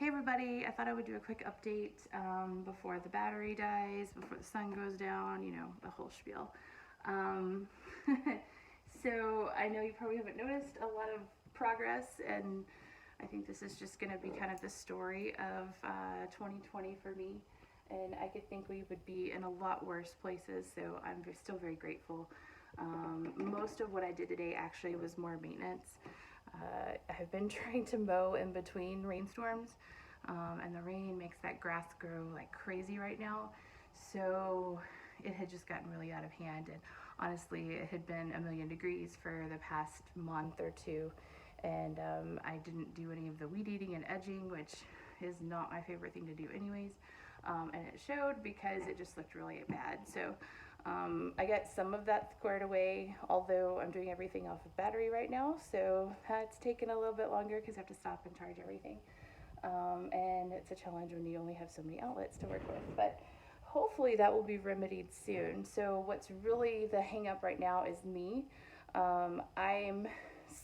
Hey everybody, I thought I would do a quick update before the battery dies, before the sun goes down, you know, the whole spiel. Um, so I know you probably haven't noticed a lot of progress, and I think this is just going to be kind of the story of 2020 for me. And I could think we would be in a lot worse places, so I'm still very grateful. Most of what I did today actually was more maintenance. I've been trying to mow in between rainstorms, and the rain makes that grass grow like crazy right now. So it had just gotten really out of hand, and honestly, it had been a million degrees for the past month or two, and I didn't do any of the weed eating and edging, which is not my favorite thing to do anyways. And it showed because it just looked really bad. So I got some of that squared away, although I'm doing everything off of battery right now, so that's taken a little bit longer because I have to stop and charge everything. And it's a challenge when you only have so many outlets to work with, but hopefully that will be remedied soon. So what's really the hang up right now is me. I'm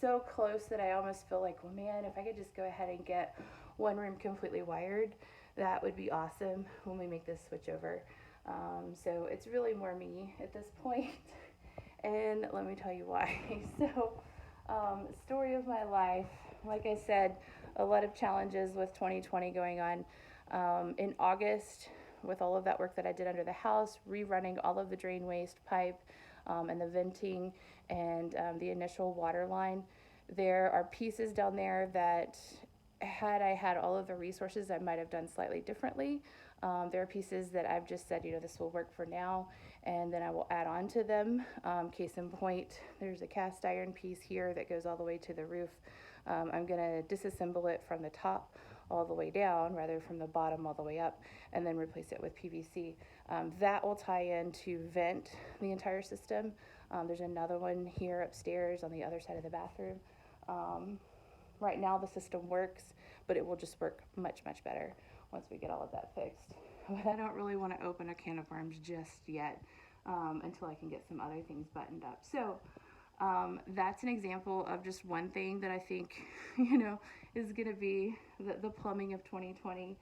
so close that I almost feel like, well, man, if I could just go ahead and get one room completely wired, that would be awesome when we make this switch over. So it's really more me at this point, and let me tell you why. So, story of my life, like I said, a lot of challenges with 2020 going on. In August, with all of that work that I did under the house, rerunning all of the drain waste pipe and the venting and the initial water line, there are pieces down there that had I had all of the resources, I might have done slightly differently. There are pieces that I've just said, you know, this will work for now, and then I will add on to them. Case in point, there's a cast iron piece here that goes all the way to the roof. I'm going to disassemble it from the top all the way down rather from the bottom all the way up, and then replace it with PVC. That will tie in to vent the entire system. There's another one here upstairs on the other side of the bathroom. Right now the system works, but it will just work much, much better once we get all of that fixed. But I don't really want to open a can of worms just yet until I can get some other things buttoned up. So that's an example of just one thing that I think, you know, is going to be the plumbing of 2020.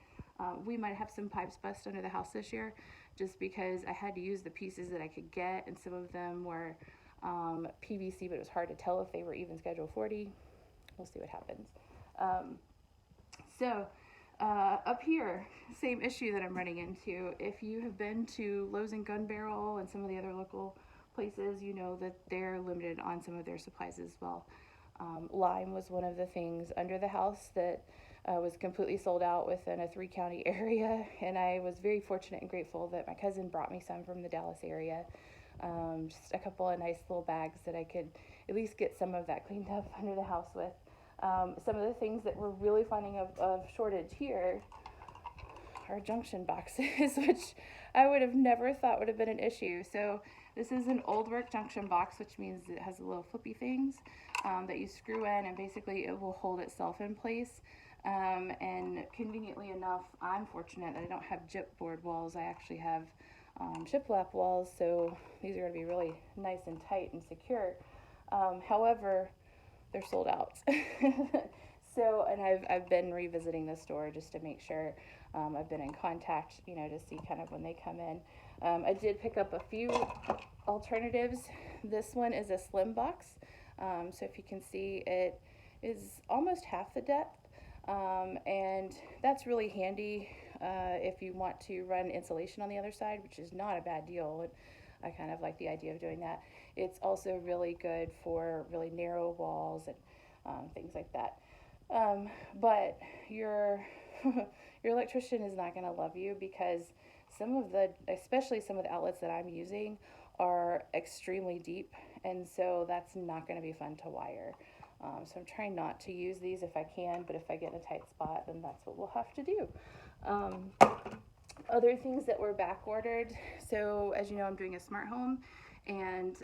We might have some pipes bust under the house this year just because I had to use the pieces that I could get, and some of them were PVC, but it was hard to tell if they were even Schedule 40. We'll see what happens. So up here, same issue that I'm running into. If you have been to Lowe's and Gun Barrel and some of the other local places, you know that they're limited on some of their supplies as well. Lime was one of the things under the house that was completely sold out within a 3-county area, and I was very fortunate and grateful that my cousin brought me some from the Dallas area. Just a couple of nice little bags that I could at least get some of that cleaned up under the house with. Some of the things that we're really finding of shortage here are Junction boxes, which I would have never thought would have been an issue. So this is an old work Junction box, which means it has the little flippy things that you screw in, and basically it will hold itself in place. And conveniently enough, I'm fortunate that I don't have gypboard walls. I actually have shiplap walls, so these are going to be really nice and tight and secure. However, they're sold out. So, and I've been revisiting the store just to make sure. I've been in contact, you know, to see kind of when they come in. I did pick up a few alternatives. This one is a slim box. So if you can see, it is almost half the depth. And that's really handy if you want to run insulation on the other side, which is not a bad deal. I kind of like the idea of doing that. It's also really good for really narrow walls and things like that. But your your electrician is not going to love you because especially some of the outlets that I'm using are extremely deep, and so that's not going to be fun to wire. So I'm trying not to use these if I can, but if I get in a tight spot, then that's what we'll have to do. Other things that were back ordered. So as you know, I'm doing a smart home, and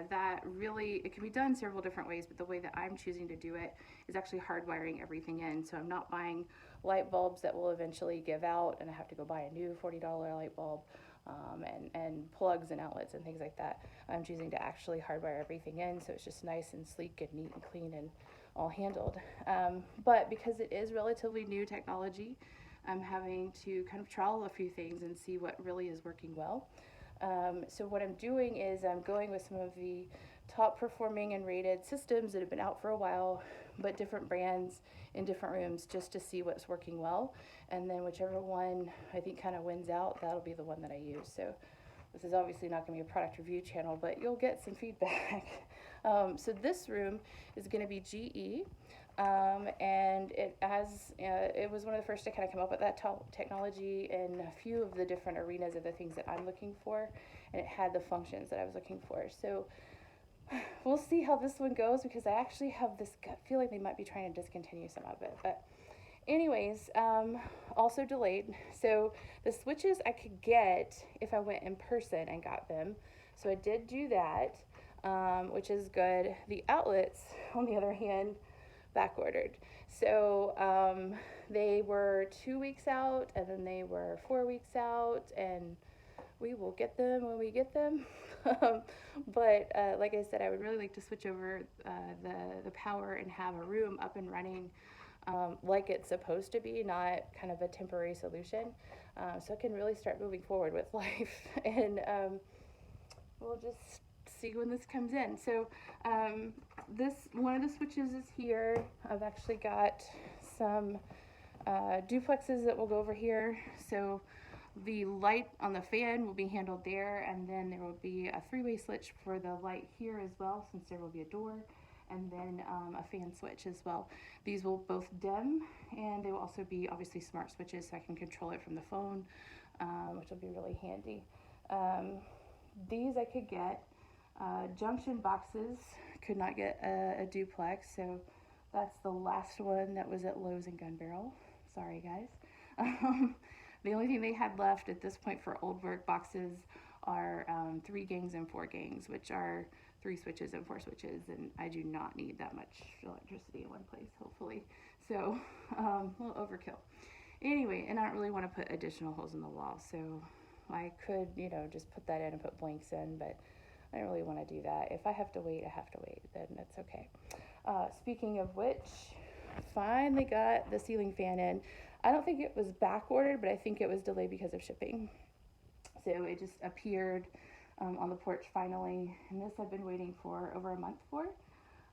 that really, it can be done several different ways, but the way that I'm choosing to do it is actually hardwiring everything in. So I'm not buying light bulbs that will eventually give out, and I have to go buy a new $40 light bulb. And plugs and outlets and things like that. I'm choosing to actually hardwire everything in, so it's just nice and sleek and neat and clean and all handled. But because it is relatively new technology, I'm having to kind of trial a few things and see what really is working well. So what I'm doing is I'm going with some of the top performing and rated systems that have been out for a while, but different brands in different rooms, just to see what's working well. And then whichever one I think kind of wins out, that'll be the one that I use. So this is obviously not going to be a product review channel, but you'll get some feedback. So this room is going to be GE. And it was one of the first to kind of come up with that technology in a few of the different arenas of the things that I'm looking for, and it had the functions that I was looking for. So we'll see how this one goes, because I actually have this gut feeling they might be trying to discontinue some of it. But anyways, also delayed. So the switches I could get if I went in person and got them. So I did do that, which is good. The outlets, on the other hand, back ordered. So they were 2 weeks out, and then they were 4 weeks out, and we will get them when we get them. But like I said, I would really like to switch over the power and have a room up and running like it's supposed to be, not kind of a temporary solution. So I can really start moving forward with life. And we'll just see when this comes in. So this one of the switches is here. I've actually got some duplexes that will go over here. So the light on the fan will be handled there, and then there will be a three-way switch for the light here as well, since there will be a door, and then a fan switch as well. These will both dim, and they will also be obviously smart switches, so I can control it from the phone, which will be really handy. These I could get. Junction boxes, could not get a duplex, so that's the last one that was at Lowe's and Gun Barrel. Sorry, guys. The only thing they had left at this point for old work boxes are 3 gangs and 4 gangs, which are 3 switches and 4 switches, and I do not need that much electricity in one place, hopefully. So, a little overkill. Anyway, and I don't really want to put additional holes in the wall, so I could, just put that in and put blanks in, but I don't really want to do that. If I have to wait, I have to wait. Then that's okay. Speaking of which, finally got the ceiling fan in. I don't think it was back ordered, but I think it was delayed because of shipping. So it just appeared on the porch finally, and this I've been waiting for over a month for.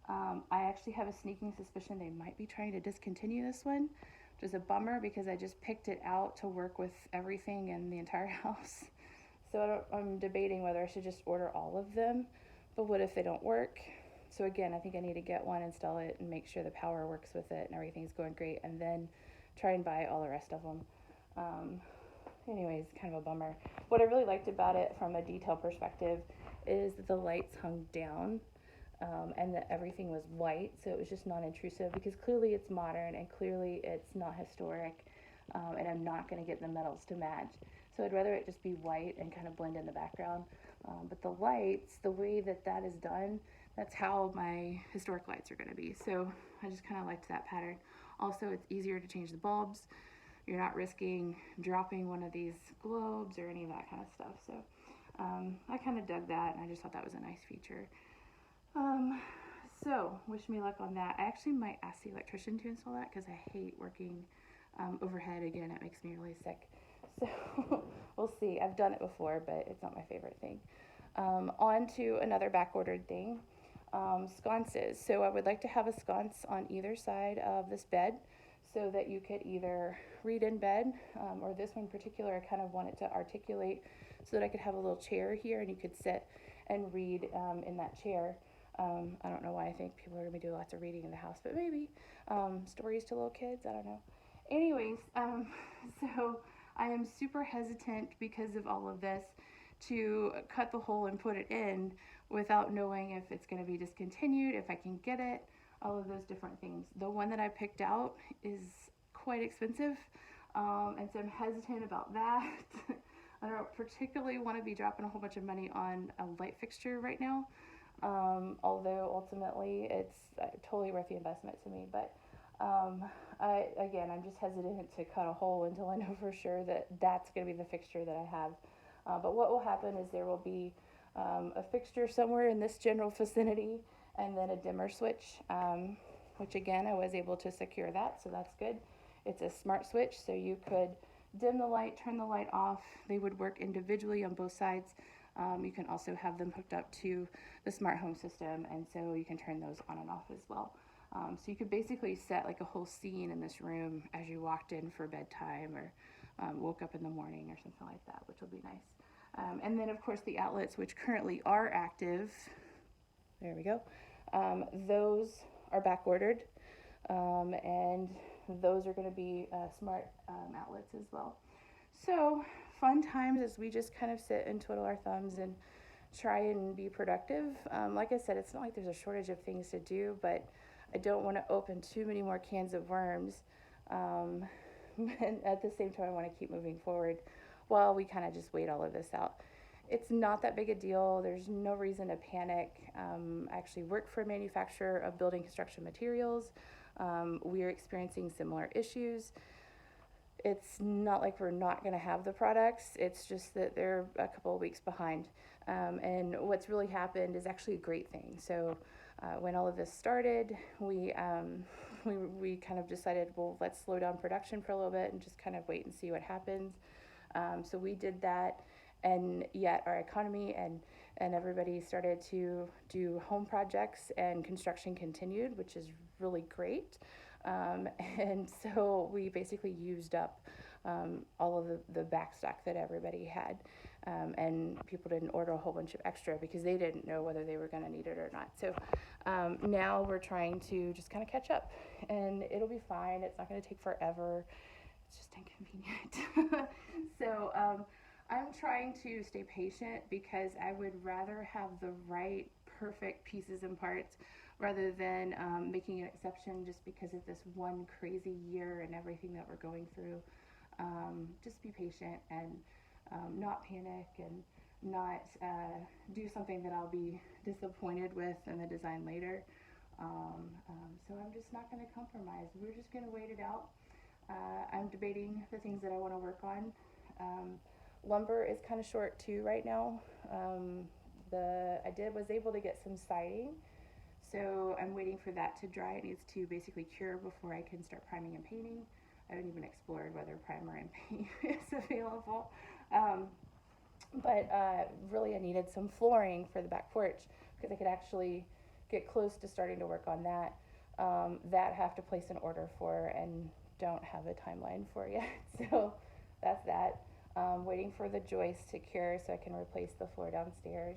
I actually have a sneaking suspicion they might be trying to discontinue this one, which is a bummer because I just picked it out to work with everything in the entire house. So I'm debating whether I should just order all of them, but what if they don't work? So again, I think I need to get one, install it, and make sure the power works with it and everything's going great, and then try and buy all the rest of them. Anyways, kind of a bummer. What I really liked about it from a detail perspective is that the lights hung down, and that everything was white, so it was just non-intrusive, because clearly it's modern and clearly it's not historic, and I'm not going to get the metals to match. So I'd rather it just be white and kind of blend in the background. But the lights, the way that is done, that's how my historic lights are going to be. So I just kind of liked that pattern. Also, it's easier to change the bulbs. You're not risking dropping one of these globes or any of that kind of stuff. So I kind of dug that, and I just thought that was a nice feature. So wish me luck on that. I actually might ask the electrician to install that, because I hate working overhead. Again, it makes me really sick. So we'll see. I've done it before, but it's not my favorite thing. On to another back-ordered thing, sconces. So I would like to have a sconce on either side of this bed, so that you could either read in bed, or this one in particular, I kind of want it to articulate so that I could have a little chair here and you could sit and read in that chair. I don't know why I think people are going to be doing lots of reading in the house, but maybe. Stories to little kids, I don't know. Anyways, so I am super hesitant because of all of this to cut the hole and put it in without knowing if it's going to be discontinued, if I can get it, all of those different things. The one that I picked out is quite expensive, and so I'm hesitant about that. I don't particularly want to be dropping a whole bunch of money on a light fixture right now, although ultimately it's totally worth the investment to me. But I'm just hesitant to cut a hole until I know for sure that that's going to be the fixture that I have. But what will happen is there will be a fixture somewhere in this general vicinity, and then a dimmer switch. which again, I was able to secure that, so that's good. It's a smart switch, so you could dim the light, turn the light off. They would work individually on both sides. You can also have them hooked up to the smart home system, and so you can turn those on and off as well. So you could basically set like a whole scene in this room as you walked in for bedtime or woke up in the morning or something like that, which will be nice. And then of course the outlets, which currently are active, there we go, those are back ordered, and those are going to be smart outlets as well. So fun times as we just kind of sit and twiddle our thumbs and try and be productive. Like I said, it's not like there's a shortage of things to do, but I don't want to open too many more cans of worms. And at the same time, I want to keep moving forward while we kind of just wait all of this out. It's not that big a deal. There's no reason to panic. I actually work for a manufacturer of building construction materials. We are experiencing similar issues. It's not like we're not going to have the products. It's just that they're a couple of weeks behind. And what's really happened is actually a great thing. So when all of this started, we kind of decided, well, let's slow down production for a little bit and just kind of wait and see what happens. So we did that, and yet our economy and everybody started to do home projects, and construction continued, which is really great. And so we basically used up all of the back stock that everybody had. And people didn't order a whole bunch of extra because they didn't know whether they were going to need it or not. So now we're trying to just kind of catch up, and it'll be fine. It's not going to take forever. It's just inconvenient. So I'm trying to stay patient because I would rather have the right, perfect pieces and parts rather than making an exception just because of this one crazy year and everything that we're going through. Just be patient and not panic and not do something that I'll be disappointed with in the design later. So I'm just not going to compromise. We're just going to wait it out. I'm debating the things that I want to work on. Lumber is kind of short too right now. I was able to get some siding, so I'm waiting for that to dry. It needs to basically cure before I can start priming and painting. I haven't even explored whether primer and paint is available. But really I needed some flooring for the back porch because I could actually get close to starting to work on that. That I have to place an order for and don't have a timeline for yet. So that's that. Waiting for the joist to cure so I can replace the floor downstairs.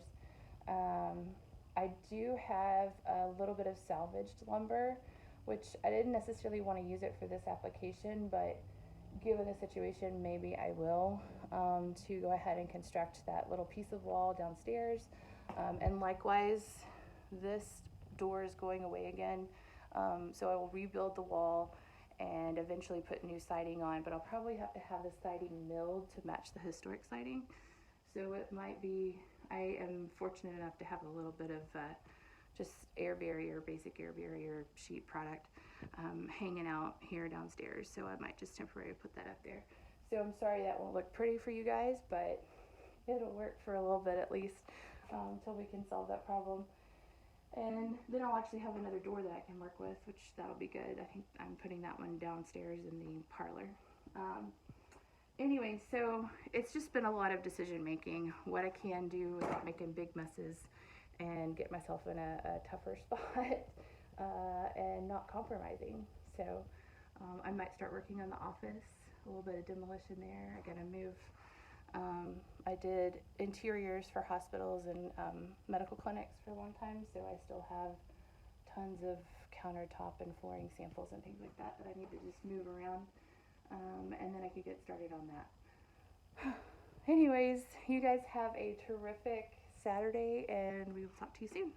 I do have a little bit of salvaged lumber, which I didn't necessarily want to use it for this application, but given the situation, maybe I will, to go ahead and construct that little piece of wall downstairs. And likewise, this door is going away again, so I will rebuild the wall and eventually put new siding on, but I'll probably have to have the siding milled to match the historic siding. So it might be, I am fortunate enough to have a little bit of just basic air barrier sheet product hanging out here downstairs. So I might just temporarily put that up there. So I'm sorry that won't look pretty for you guys, but it'll work for a little bit at least until we can solve that problem. And then I'll actually have another door that I can work with, which that'll be good. I think I'm putting that one downstairs in the parlor. Anyway, so it's just been a lot of decision making, what I can do without making big messes and get myself in a tougher spot and not compromising. So I might start working on the office, a little bit of demolition there. I gotta move. I did interiors for hospitals and medical clinics for a long time, so I still have tons of countertop and flooring samples and things like that I need to just move around, and then I could get started on that. Anyways, you guys have a terrific Saturday, and we will talk to you soon.